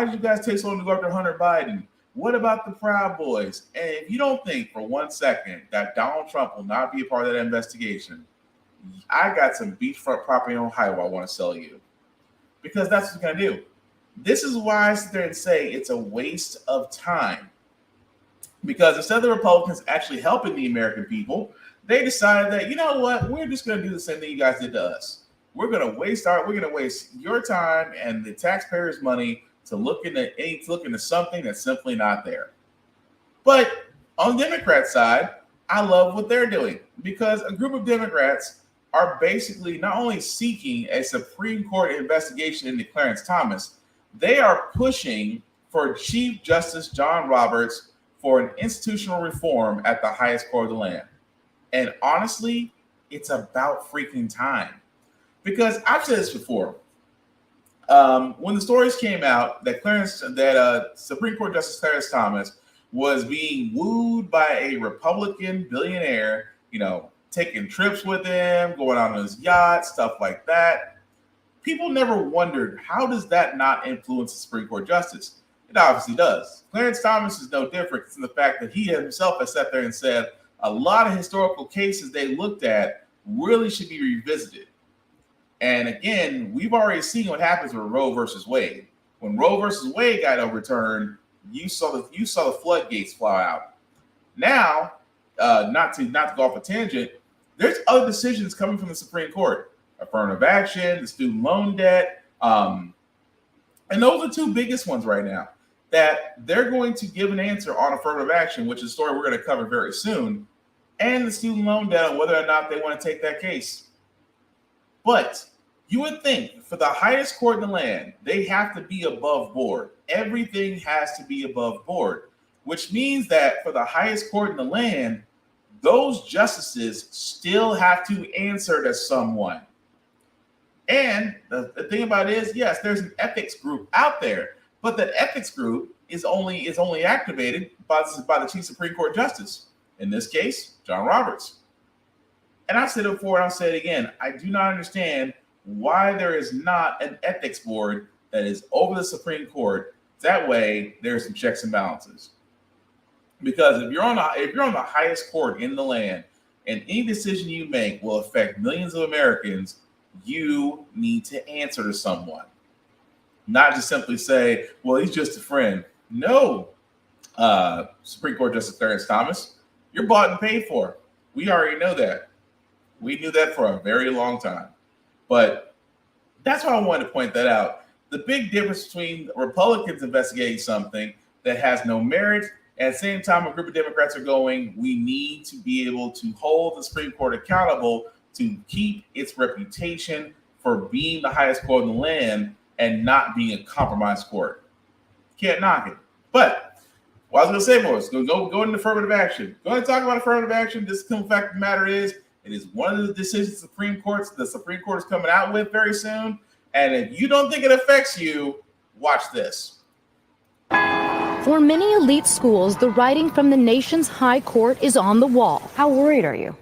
did you guys take so long to go after Hunter Biden? What about the Proud Boys? And if you don't think for 1 second that Donald Trump will not be a part of that investigation, I got some beachfront property in Ohio I want to sell you. Because that's what we're going to do. This is why I sit there and say it's a waste of time. Because instead of the Republicans actually helping the American people, they decided that, you know what, we're just going to do the same thing you guys did to us. We're going to waste your time and the taxpayers' money to look into something that's simply not there. But on the Democrat side, I love what they're doing because a group of Democrats are basically not only seeking a Supreme Court investigation into Clarence Thomas, they are pushing for Chief Justice John Roberts for an institutional reform at the highest court of the land. And honestly, it's about freaking time. Because I've said this before. When the stories came out that Supreme Court Justice Clarence Thomas was being wooed by a Republican billionaire, taking trips with him, going on his yacht, stuff like that. People never wondered, how does that not influence the Supreme Court justice? It obviously does. Clarence Thomas is no different in the fact that he himself has sat there and said a lot of historical cases they looked at really should be revisited. And again, we've already seen what happens with Roe versus Wade. When Roe versus Wade got overturned, you saw the floodgates fly out. Now, not to go off a tangent, there's other decisions coming from the Supreme Court: affirmative action, the student loan debt, and those are the two biggest ones right now. That they're going to give an answer on affirmative action, which is a story we're going to cover very soon, and the student loan debt on whether or not they want to take that case. But you would think for the highest court in the land, they have to be above board. Everything has to be above board, which means that for the highest court in the land, those justices still have to answer to someone. And the thing about it is, yes, there's an ethics group out there, but that ethics group is only activated by the Chief Supreme Court Justice. In this case, John Roberts. And I've said it before and I'll say it again. I do not understand why there is not an ethics board that is over the Supreme Court. That way, there's some checks and balances. Because if you're on the highest court in the land, and any decision you make will affect millions of Americans, you need to answer to someone. Not just simply say, well, he's just a friend. No, Supreme Court Justice Clarence Thomas, you're bought and paid for. We already know that. We knew that for a very long time. But that's why I wanted to point that out. The big difference between Republicans investigating something that has no merit, at the same time a group of Democrats are going, we need to be able to hold the Supreme Court accountable to keep its reputation for being the highest court in the land and not being a compromised court. Can't knock it. But what I was going to say, boys, go into affirmative action. Go ahead and talk about affirmative action. The simple fact of the matter is, it is one of the decisions the Supreme Court is coming out with very soon. And if you don't think it affects you, watch this. For many elite schools, the writing from the nation's high court is on the wall. How worried are you?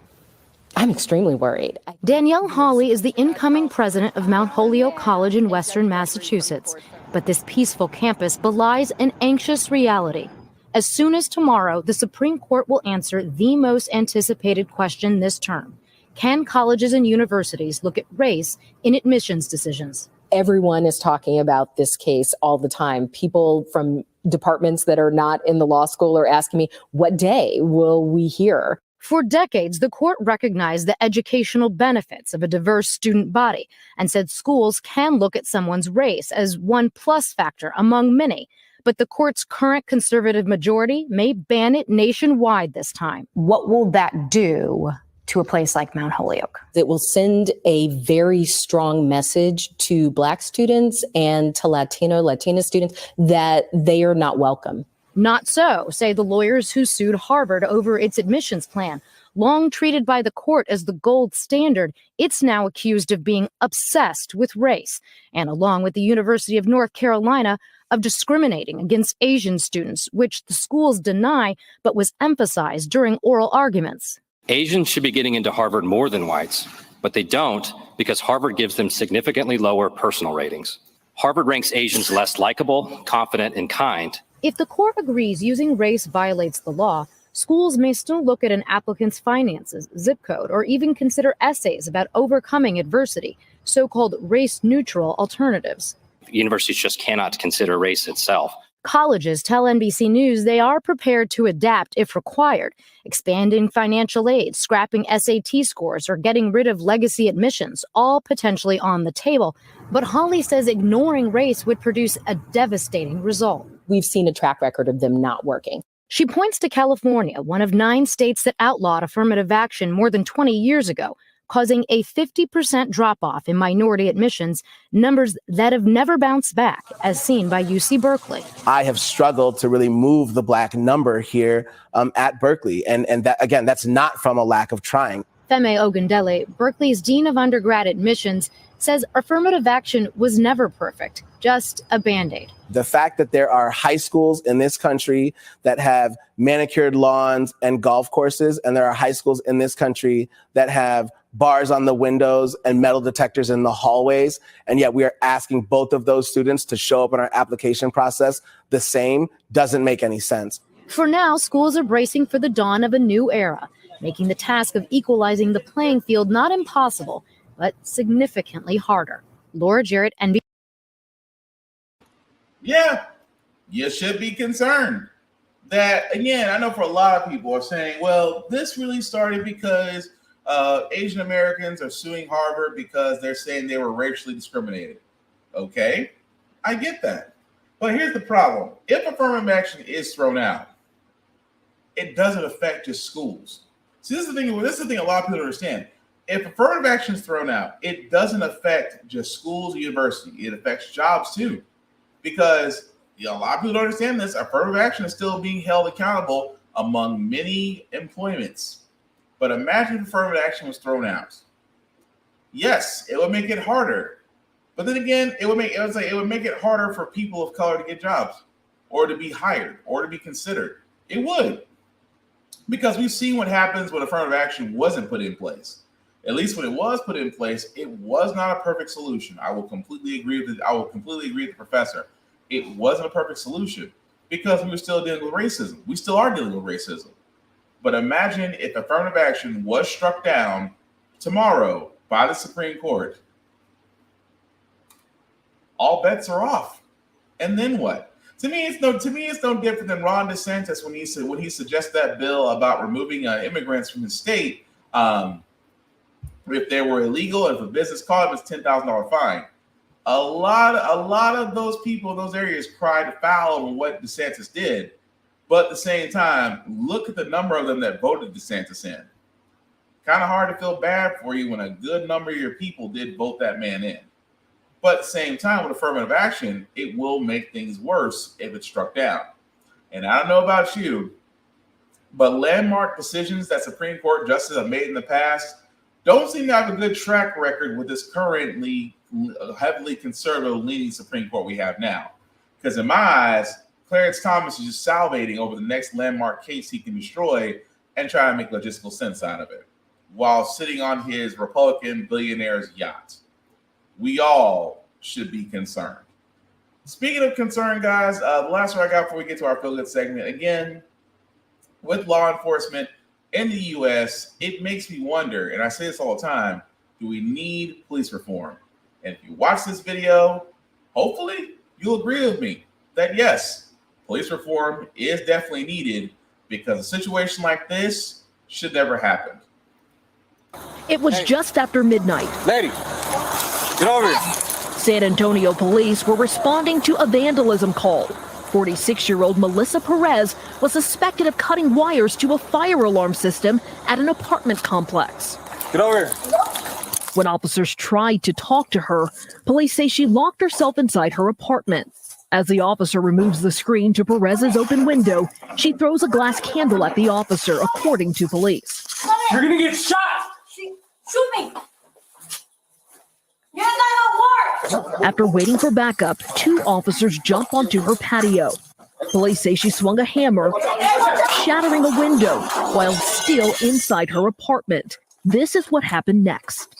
I'm extremely worried. Danielle Hawley is the incoming president of Mount Holyoke College in Western Massachusetts. But this peaceful campus belies an anxious reality. As soon as tomorrow, the Supreme Court will answer the most anticipated question this term. Can colleges and universities look at race in admissions decisions? Everyone is talking about this case all the time. People from departments that are not in the law school are asking me, what day will we hear? For decades, the court recognized the educational benefits of a diverse student body and said schools can look at someone's race as one plus factor among many. But the court's current conservative majority may ban it nationwide this time. What will that do to a place like Mount Holyoke? It will send a very strong message to Black students and to Latina students that they are not welcome. Not so, say the lawyers who sued Harvard over its admissions plan. Long treated by the court as the gold standard, it's now accused of being obsessed with race, and along with the University of North Carolina, of discriminating against Asian students, which the schools deny but was emphasized during oral arguments. Asians should be getting into Harvard more than whites, but they don't because Harvard gives them significantly lower personal ratings. Harvard ranks Asians less likable, confident, and kind. If the court agrees using race violates the law, schools may still look at an applicant's finances, zip code, or even consider essays about overcoming adversity, so-called race-neutral alternatives. Universities just cannot consider race itself. Colleges tell NBC News they are prepared to adapt if required, expanding financial aid, scrapping SAT scores, or getting rid of legacy admissions, all potentially on the table. But Hawley says ignoring race would produce a devastating result. We've seen a track record of them not working. She points to California, one of 9 states that outlawed affirmative action more than 20 years ago, causing a 50% drop-off in minority admissions, numbers that have never bounced back, as seen by UC Berkeley. I have struggled to really move the Black number here at Berkeley. And that, again, that's not from a lack of trying. Femi Ogundele, Berkeley's Dean of Undergrad Admissions, says affirmative action was never perfect, just a Band-Aid. The fact that there are high schools in this country that have manicured lawns and golf courses, and there are high schools in this country that have bars on the windows and metal detectors in the hallways, and yet we are asking both of those students to show up in our application process the same, doesn't make any sense. For now, schools are bracing for the dawn of a new era, making the task of equalizing the playing field not impossible, but significantly harder. Laura Jarrett, NBC. Yeah, you should be concerned. That, again, I know for a lot of people are saying, well, this really started because Asian Americans are suing Harvard because they're saying they were racially discriminated. Okay, I get that. But here's the problem. If affirmative action is thrown out, it doesn't affect just schools. See, this is the thing a lot of people don't understand. If affirmative action is thrown out, it doesn't affect just schools or university. It affects jobs too. Because a lot of people don't understand this. Affirmative action is still being held accountable among many employments. But imagine if affirmative action was thrown out. Yes, it would make it harder. But then again, it would make it harder for people of color to get jobs or to be hired or to be considered. It would. Because we've seen what happens when affirmative action wasn't put in place. At least when it was put in place, it was not a perfect solution. I will completely agree with the professor. It wasn't a perfect solution because we were still dealing with racism. We still are dealing with racism. But imagine if affirmative action was struck down tomorrow by the Supreme Court. All bets are off. And then what? To me, it's no different than Ron DeSantis when he suggests that bill about removing immigrants from his state. If they were illegal, if a business caught him, it's $10,000 fine. A lot of those people in those areas cried foul on what DeSantis did. But at the same time, look at the number of them that voted DeSantis in. Kind of hard to feel bad for you when a good number of your people did vote that man in. But at the same time, with affirmative action, it will make things worse if it's struck down. And I don't know about you, but landmark decisions that Supreme Court justices have made in the past don't seem to have a good track record with this currently heavily conservative leaning Supreme Court we have now. Because in my eyes, Clarence Thomas is just salivating over the next landmark case he can destroy and try to make logistical sense out of it. while sitting on his Republican billionaire's yacht. We all should be concerned. Speaking of concern, guys, the last one I got before we get to our feel good segment, again, with law enforcement in the U.S., it makes me wonder, and I say this all the time, do we need police reform? And if you watch this video, hopefully you'll agree with me that yes, police reform is definitely needed because a situation like this should never happen. It was just after midnight. Lady, get over here. San Antonio police were responding to a vandalism call. 46-year-old Melissa Perez was suspected of cutting wires to a fire alarm system at an apartment complex. Get over here. When officers tried to talk to her, police say she locked herself inside her apartment. As the officer removes the screen to Perez's open window, she throws a glass candle at the officer, according to police. You're gonna get shot! Shoot me! You're After waiting for backup, 2 officers jump onto her patio. Police say she swung a hammer, shattering a window while still inside her apartment. This is what happened next.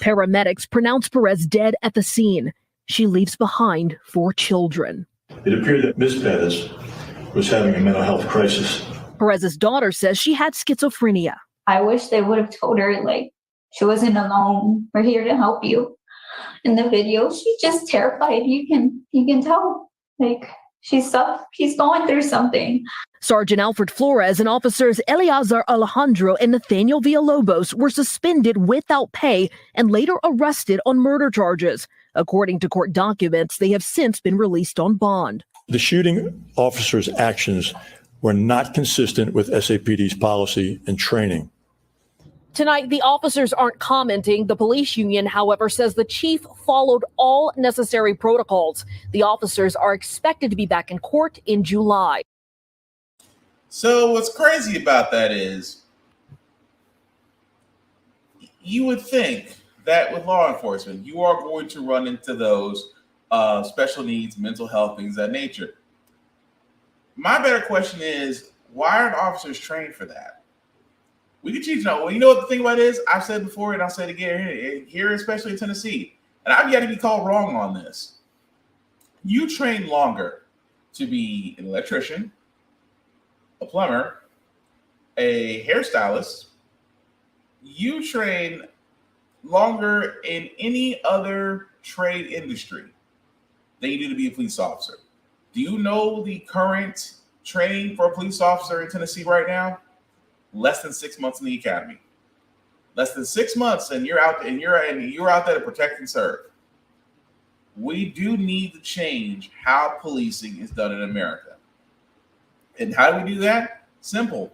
Paramedics pronounce Perez dead at the scene. She leaves behind 4 children. It appeared that Miss Perez was having a mental health crisis. Perez's daughter says she had schizophrenia. I wish they would have told her, like, she wasn't alone. We're here to help you. In the video, she's just terrified. You can tell, like, she's going through something. Sergeant Alfred Flores and officers Eleazar Alejandro and Nathaniel Villalobos were suspended without pay and later arrested on murder charges. According to court documents, they have since been released on bond. The shooting officer's actions were not consistent with SAPD's policy and training. Tonight, the officers aren't commenting. The police union, however, says the chief followed all necessary protocols. The officers are expected to be back in court in July. So what's crazy about that is you would think that with law enforcement, you are going to run into those special needs, mental health, things of that nature. My better question is, why aren't officers trained for that? We could teach them. Well, you know what the thing about it is? I've said before and I'll say it again here, especially in Tennessee, and I've yet to be called wrong on this. You train longer to be an electrician, a plumber, a hairstylist. You train longer in any other trade industry than you do to be a police officer. Do you know the current training for a police officer in Tennessee right now? Less than 6 months in the academy. Less than 6 months, and you're out there to protect and serve. We do need to change how policing is done in America. And how do we do that? Simple.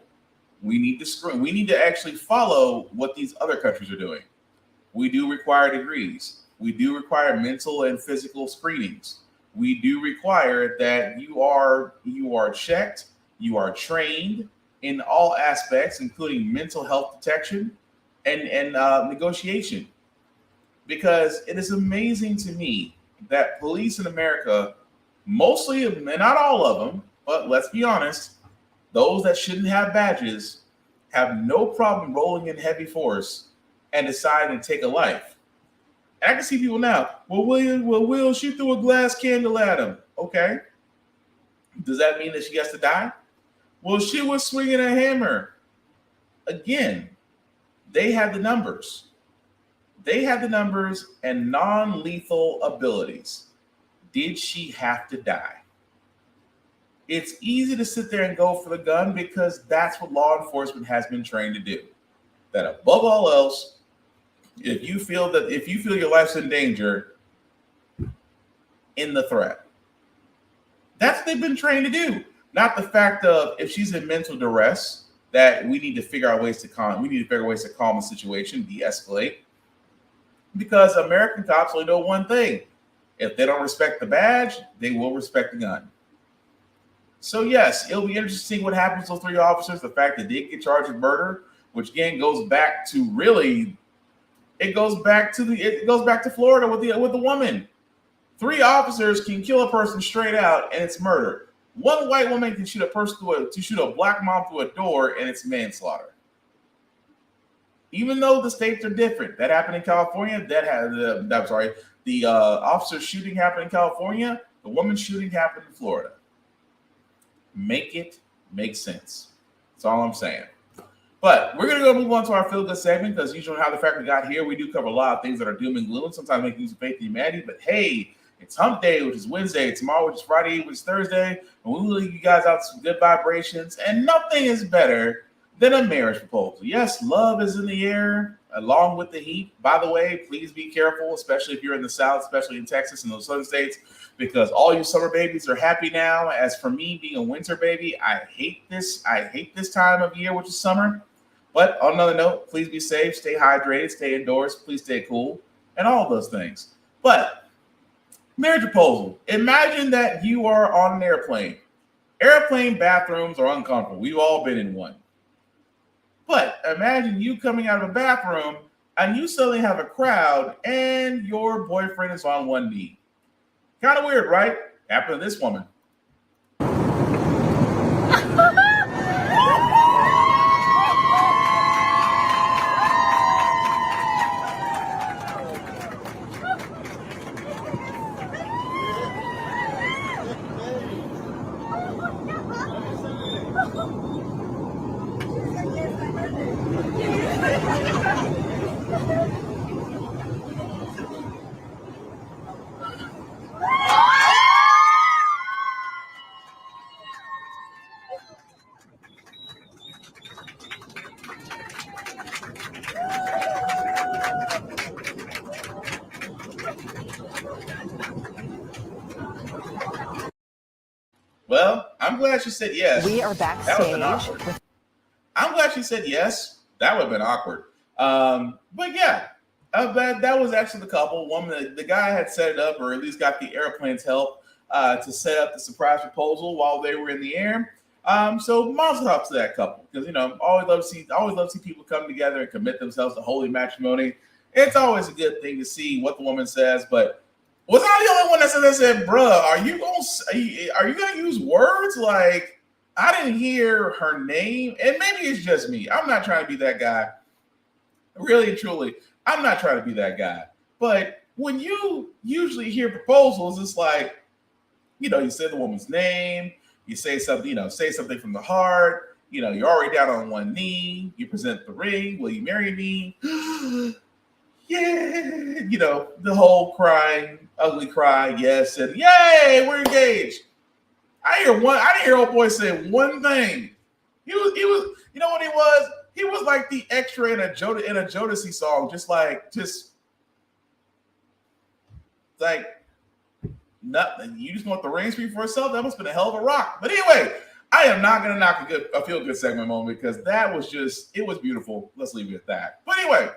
We need to actually follow what these other countries are doing. We do require degrees. We do require mental and physical screenings. We do require that you are checked, you are trained in all aspects, including mental health detection and negotiation. Because it is amazing to me that police in America, mostly, and not all of them, but let's be honest, those that shouldn't have badges have no problem rolling in heavy force and deciding to take a life. And I can see people now, Will, she threw a glass candle at him. Okay. Does that mean that she has to die? Well, she was swinging a hammer. Again, they had the numbers. They had the numbers and non-lethal abilities. Did she have to die? It's easy to sit there and go for the gun because that's what law enforcement has been trained to do. That above all else, if you feel your life's in danger, in the threat. That's what they've been trained to do. Not the fact of if she's in mental duress, that we need to figure out ways to calm the situation, de-escalate. Because American cops only know one thing. If they don't respect the badge, they will respect the gun. So yes, it'll be interesting what happens to those 3 officers. The fact that they get charged with murder, which again goes back to Florida with the woman. 3 officers can kill a person straight out, and it's murder. 1 white woman can shoot a black mom through a door, and it's manslaughter. even though the states are different. That happened in California. The officer shooting happened in California. The woman shooting happened in Florida. Make it make sense. That's all I'm saying. But we're going to go move on to our Feel Good segment because usually how the fact we got here, we do cover a lot of things that are doom and gloom, sometimes make use of faith and humanity. But hey, it's hump day, which is Wednesday, tomorrow, which is Friday, which is Thursday. And we will leave you guys out some good vibrations. And nothing is better than a marriage proposal. Yes, love is in the air along with the heat. By the way, please be careful, especially if you're in the South, especially in Texas and those southern states, because all you summer babies are happy now. As for me being a winter baby, I hate this. I hate this time of year, which is summer. But on another note, please be safe, stay hydrated, stay indoors, please stay cool, and all of those things. But marriage proposal. Imagine that you are on an airplane. Airplane bathrooms are uncomfortable. We've all been in one. But imagine you coming out of a bathroom and you suddenly have a crowd and your boyfriend is on one knee. Kind of weird, right? Happened to this woman. Well, I'm glad she said yes. We are backstage. I'm glad she said yes. That would have been awkward. But yeah, that was actually the couple. The guy had set it up, or at least got the airplane's help to set up the surprise proposal while they were in the air. So mazel tov to that couple, because always love to see people come together and commit themselves to holy matrimony. It's always a good thing to see what the woman says, but was I the only one that said, bruh, are you gonna use words? Like, I didn't hear her name, and maybe it's just me. I'm not trying to be that guy. Really and truly, I'm not trying to be that guy. But when you usually hear proposals, it's like, you say the woman's name, you say something, say something from the heart, you're already down on one knee, you present the ring, will you marry me? Yeah, the whole crying, ugly cry, yes, and yay, we're engaged. I didn't hear old boy say one thing. He was, you know what he was? He was like the extra in a Jodeci song, just nothing. You just want the ring speak for itself. That must have been a hell of a rock. But anyway, I am not gonna knock a feel good segment moment because that was it was beautiful. Let's leave it at that. But anyway,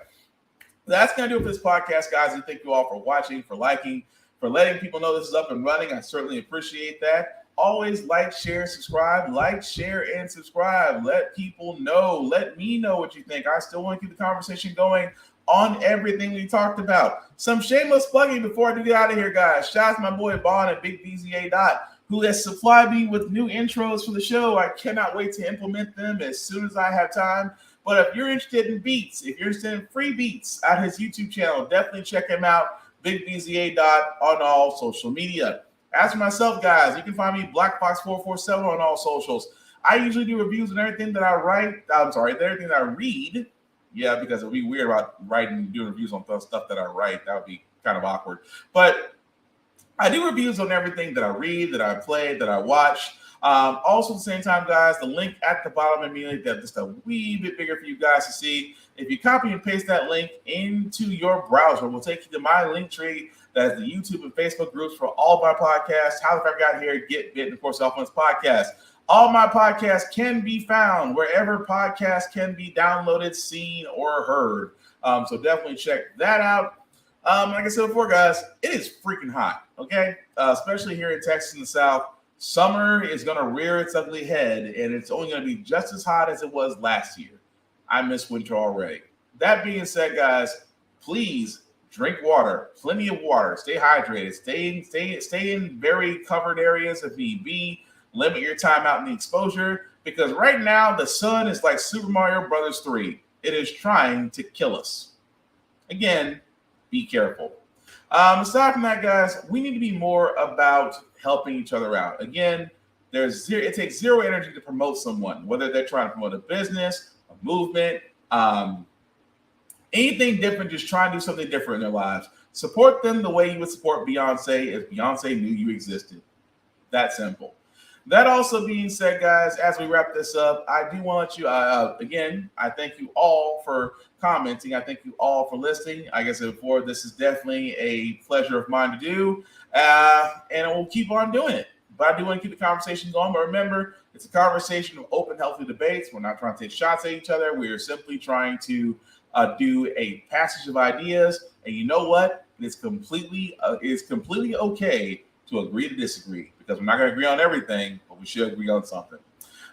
that's going to do it for this podcast, guys. And thank you all for watching, for liking, for letting people know this is up and running. I certainly appreciate that. Always like, share, subscribe. Like, share, and subscribe. Let people know. Let me know what you think. I still want to keep the conversation going on everything we talked about. Some shameless plugging before I do get out of here, guys. Shout out to my boy Vaughn at Big BZA Dot, who has supplied me with new intros for the show. I cannot wait to implement them as soon as I have time. But if you're interested in beats, if you're interested in free beats at his YouTube channel, definitely check him out, Big BZA Dot, on all social media. As for myself, guys, you can find me BlackFox447 on all socials. I usually do reviews and everything that I everything that I read. Yeah, because it would be weird about writing and doing reviews on stuff that I write. That would be kind of awkward. But I do reviews on everything that I read, that I play, that I watch. Also, at the same time, guys, the link at the bottom immediately, that's just a wee bit bigger for you guys to see. If you copy and paste that link into your browser, we'll take you to my link tree. That is the YouTube and Facebook groups for all of my podcasts. How the Fact Got Here, Get Bit, and of course, Offense Podcast. All my podcasts can be found wherever podcasts can be downloaded, seen, or heard. So definitely check that out. Like I said before, guys, it is freaking hot, okay? Especially here in Texas in the South. Summer is going to rear its ugly head, and it's only going to be just as hot as it was last year. I miss winter already. That being said, guys, please drink water, plenty of water. Stay hydrated. Stay in very covered areas if need be. Limit your time out in the exposure, because right now the sun is like Super Mario Brothers 3. It is trying to kill us. Again, be careful. Aside from that, guys, we need to be more about helping each other out. Again, it takes zero energy to promote someone, whether they're trying to promote a business, a movement, anything different, just try and do something different in their lives. Support them the way you would support Beyonce if Beyonce knew you existed. That simple. That also being said, guys, as we wrap this up, I do want to let you, again, I thank you all for commenting. I thank you all for listening. Like I said before, this is definitely a pleasure of mine to do, and we'll keep on doing it. But I do want to keep the conversation going. But remember, it's a conversation of open, healthy debates. We're not trying to take shots at each other. We are simply trying to do a passage of ideas. And you know what? It's completely okay to agree to disagree, because we're not going to agree on everything, but we should agree on something.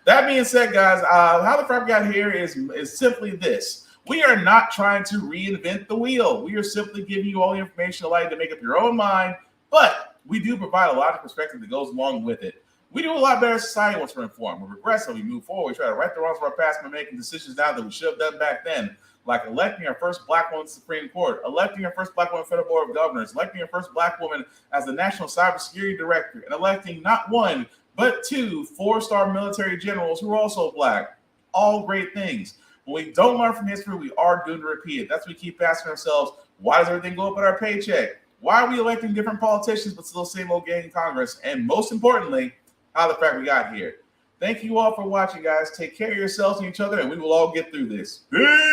That being said, guys, how the Frack got here is simply this. We are not trying to reinvent the wheel. We are simply giving you all the information allow you to make up your own mind, but we do provide a lot of perspective that goes along with it. We do a lot better as society once we're informed. We're progressive. We move forward. We try to right the wrongs of our past by making decisions now that we should have done back then, like electing our first Black woman to the Supreme Court, electing our first Black woman Federal Board of Governors, electing our first Black woman as the National Cybersecurity Director, and electing not one, but two 4-star military generals who are also Black. All great things. When we don't learn from history, we are doomed to repeat it. That's what we keep asking ourselves. Why does everything go up at our paycheck? Why are we electing different politicians but still the same old gang in Congress? And most importantly, how the Frack we got here. Thank you all for watching, guys. Take care of yourselves and each other, and we will all get through this. Peace!